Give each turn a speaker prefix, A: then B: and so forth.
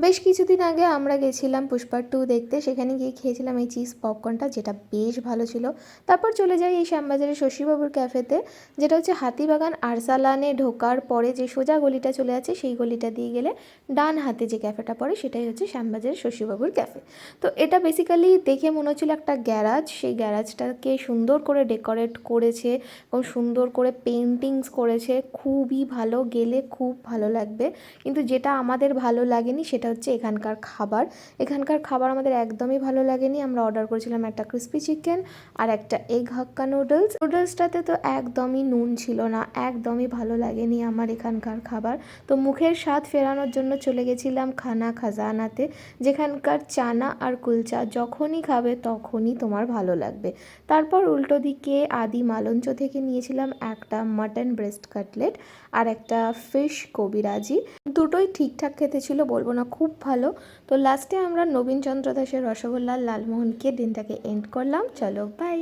A: বেশ কিছুদিন আগে আমরা গেছিলাম পুষ্পা 2 দেখতে, সেখানে গিয়ে খেয়েছিলাম এই চিজ পপকর্নটা, যেটা বেশ ভালো ছিল। তারপর চলে যাই এই শ্যামবাজারের শশীবাবুর ক্যাফেতে, যেটা হচ্ছে হাতিবাগান আরসালানে ঢোকার পরে যে সোজা গলিটা চলে আছে, সেই গলিটা দিয়ে গেলে ডান হাতে যে ক্যাফেটা পড়ে সেটাই হচ্ছে শ্যামবাজারের শশীবাবুর ক্যাফে। তো এটা বেসিক্যালি দেখে মনে হচ্ছিল একটা গ্যারাজ, সেই গ্যারাজটাকে সুন্দর করে ডেকোরেট করেছে এবং সুন্দর করে পেন্টিংস করেছে, খুবই ভালো, গেলে খুব ভালো লাগবে। কিন্তু যেটা আমাদের ভালো লাগেনি সেটা হচ্ছে এখানকার খাবার আমাদের একদমই ভালো লাগেনি। আমরা অর্ডার করেছিলাম একটা ক্রিস্পি চিকেন আর একটা এগ হাক্কা নুডলসটাতে তো একদমই নুন ছিল না, একদমই ভালো লাগেনি আমার এখানকার খাবার। তো মুখের স্বাদ ফেরানোর জন্য চলে গেছিলাম খানা খাজানাতে, যেখানকার চানা আর কুলচা যখনই খাবে তখনই তোমার ভালো লাগবে। তারপর উল্টো দিকে আদি মালঞ্চ থেকে নিয়েছিলাম একটা মাটন ব্রেস্ট কাটলেট আর একটা ফিশ কবিরাজি। দুটোই ঠিকঠাক খেতে ছিল, বলবো না খুব ভালো। তো লাস্টে আমরা নবীনচন্দ্র দাসের রসগোল্লার লালমোহন খেয়ে দিনটাকে এন্ড করলাম। চলো বাই।